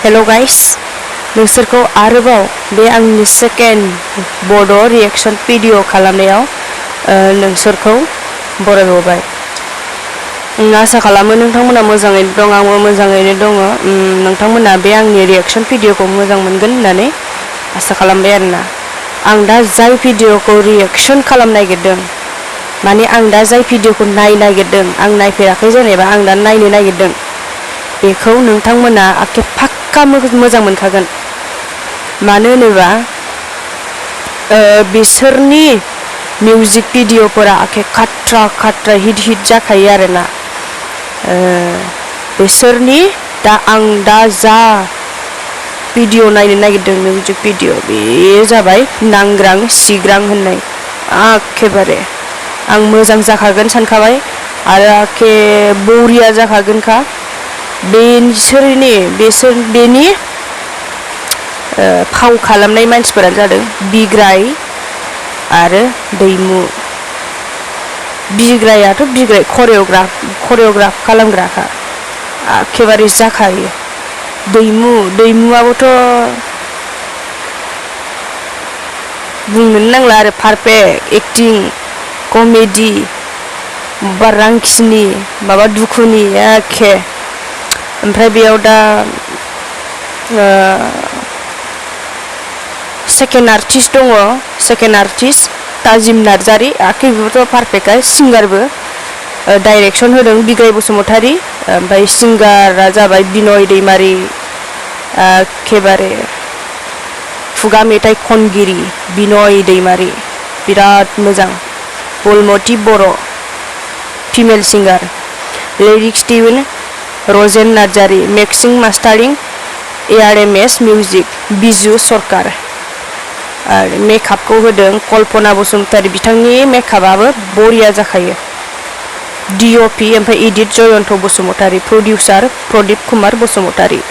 Hello guys नोंसोरखौ आरोबाव बे आंनि सेकेन्ड बड' रिएक्शन भिडिअ खालामनायाव नोंसोरखौ बरायबावबाय। आसा खालामो नोंथांमोना मोजाङैनो दं, आंबो मोजाङैनो दङ। नोंथांमोना बे आंनि रिएक्शन भिडिअखौ मोजां मोनगोन होननानै आसा खालामबाय आरोना। आं दा जाय भिडिअखौ रिएक्शन खालामनो नागिरदों, माने आं दा जाय भिडिअखौ नायनो नागिरदों, आं नायफेराखै जेनेबा आं दा नायनो नागिरदों, बेखौ नोंथांमोना आखे फाक्का मोजां मोनखागोन। मानो होनोबा बिसोरनि मिउजिक भिडिअफोरा आखे खाट्रा खाट्रा हिट जाखायो आरोना। बिसोरनि आं दा जा भिडिअ नायनो नागिरदों मिउजिक भिडिअ, बे जाबाय नांग्रां सिग्रां होननाय। एखेबारे आं मोजां जाखागोन सानखाबाय आरो आखे बरिया जाखागोनखा। बेनि फाव खालामनाय मानसिफोरानो जादों बिग्राय आरो दैमु। बिग्रायाथ' बिग्राय करिय'ग्राफ खालामग्राखा, एखेबारे जाखायो। दैमुआबोथ' बुंनोनो नांला आरो, पारफेक्ट एक्टिं, कमेडि, माबा रांखिनि माबा दुखुनि एखे। ओमफ्राय बेयाव दा सेकेन्ड आर्टिस्ट दङ, सेकेन्ड आर्टिस्ट ताजिम नार्जारि। बेबोथ' पारफेक्टखा, सिंगारबो। डाइरेक्सन होदों बिग्राय बसुमतारी, ओमफ्राय सिंगारा जाबाय बिनय दैमारि। एखेबारे खुगा मेथाइ खनगिरि बिनय दैमारि, बिराद मोजां। बलमति बर' female singer. Lyrics tune Rajen Narzary. Mixing mastering ARMS music Biju Sarkar. आरो मेकआपखौ होदों कल्पना बसुमतारी, बिथांनि मेकआपआबो बरिया जाखायो। DOP ओमफ्राय edit Jayanta Basumatary. Producer Pradip Kumar Basumatary.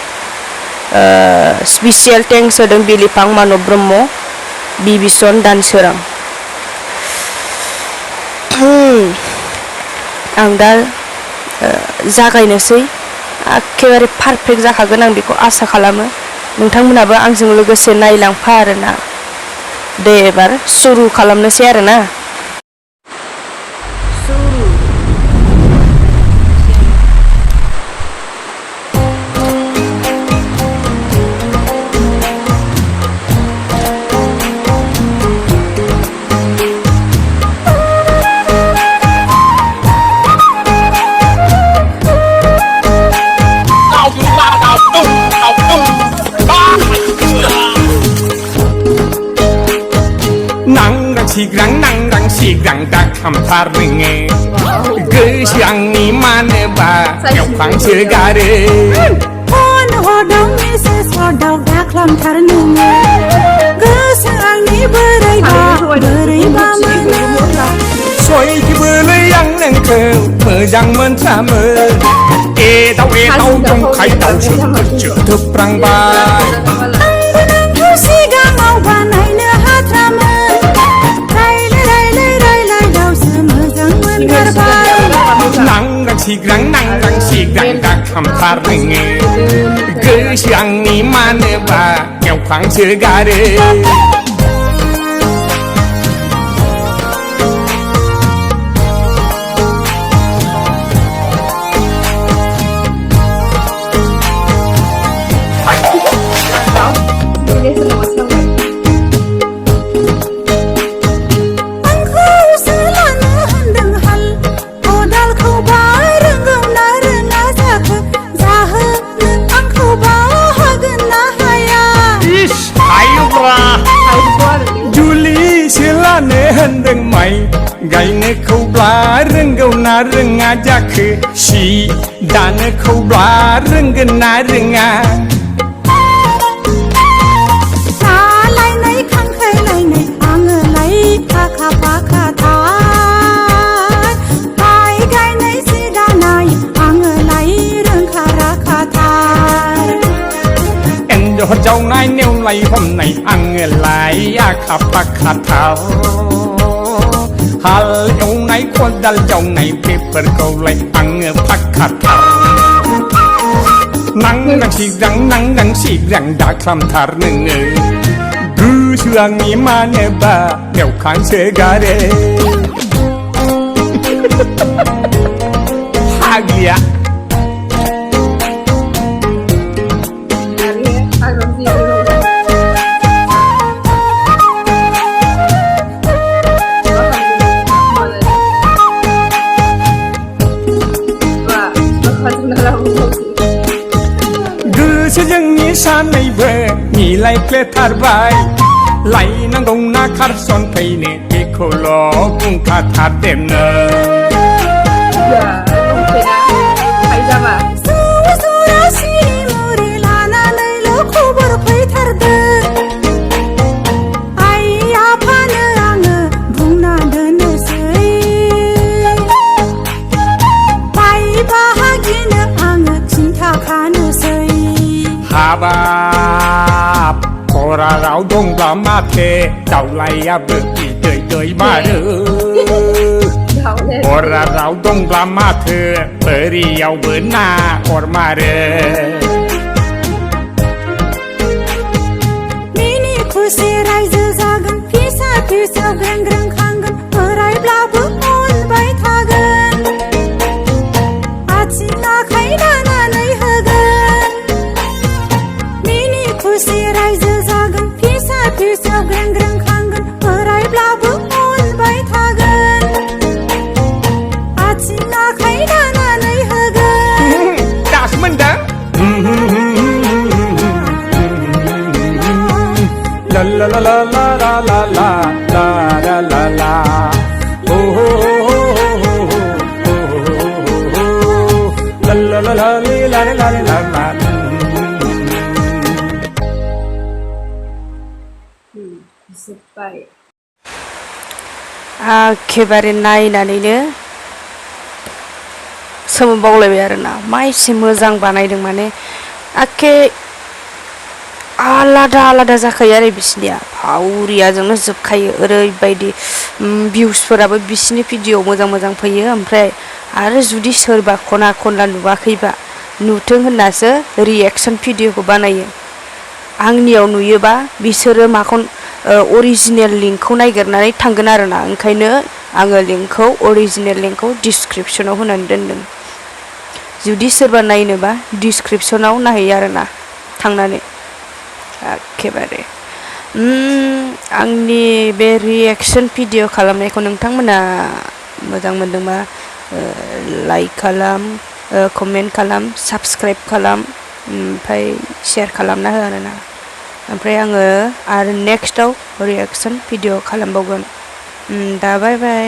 Special thanks होदों बिलिफां मानब ब्रह्म, बिबिसन दानसोरां। आं दा जागायनोसै। एखेबारे पारफेक्ट जाखागोन, आं बेखौ आसा खालामो। नोंथांमोनाबो आंजों लोगोसे नायलांफा आरोना। दे एबार सुरु खालामनोसै आरोना। नांग्रां सिग्रां दा खामथारनोङो गोसो आंनि मानोबा एवखांसो गारो। फन हरदाव मेसेज हरदाव दा खालामथारनोङो गोसो आंनि बोरैबा मोनो। सयथिबोलै आं नोंखौ मोजां मोनथामो। एदाव जंखायदावसो जोथोफ्रांबाय। नोंखौ सिगाङाव बानायनो हाथारामोन, नांग्रां सिग्रां दा खामथारनोङो गोसो आंनि मानोबा एवखांसो गारो। होनदों माइ गायनोखौब्ला रोंगौ ना रोङा जाखो, सि दानोखौब्ला रोंगोन ना रोङा। लायनाय खांख्रायलायनाय आङोलाय आखा फाखाथार, माइ गायनाय सि दानाय आङोलाय रोंखा राखाथार। एन्जर जावनाय नेवलाय हमनाय आङोलाय आखा फाखाथार। हाल एवनाय खदाल जावनाय बेफोरखौलाय आङो फाखाथार। नांनांसिग्रां दा खालामथार नोङो गोसो आंनि मानोबा बेवखांसोगारो फाग्लिया गोसोजोंनि सानैबो मिलायफ्लेथारबाय लायनांगौ ना खारसन फैनो बेखौल' बुंखाथारदेरनो हाबाब खराराव दंब्ला माथो दावलायाबो बिदै दैमारो खराराव दंब्ला माथो बोरियावबो ना अरमारो मिनि खुसि रायजो जागोन फिसा फिसा ग्रें ग्रें खांगोन बोरायब्लाबो अनबाय थागोन आथिं आखाइ दानानै होगोन मिनि खुसि रायजो जागोन फिसा फिसा ग्रें ग्रें खांगोन बोरायब्लाबो अनबाय थागोन आथिं आखाइ दानानै होगोन दासो मोनदों la la la la la la la la la la la la oh oh la la la la la la la la जोब्बाय एखेबारे नायनानैनो सोमोबावलायबाय आरोना मा एसे मोजां बानायदों माने एखे आलादा आलादा जाखायो आरो बिसिनिया फावरियाजोंनो जोबखायो ओरैबायदि भिउसफोराबो बिसिनि भिडिअ मोजां मोजां फैयो ओमफ्राय आरो जुदि सोरबा खना खनला नुवाखैबा नुथों होननासो रिएक्सन भिडिअखौ बानायो आंनियाव नुयोबा बिसोरो माखौ अरिजिनेल लिंकखौ नागिरनानै थांगोन आरोना ओंखायनो आङो लिंकखौ अरिजिनेल लिंकखौ डिसक्रिपसनाव होनानै दोनदों जुदि सोरबा नायनोबा डिसक्रिपसनाव नायहैयो आरोना थांनानै एखेबारे आंनि बे रिएक्सन भिडिअ खालामनायखौ नोंथांमोना मोजां मोनदोंबा लाइक खालाम कमेन्ट खालाम साबस्क्राइब खालाम ओमफ्राय शेयार खालामना हो आरोना ओमफ्राय आङो आरो नेक्स्टआव रिएक्सन भिडिअ खालामबावगोन दा बाय बाय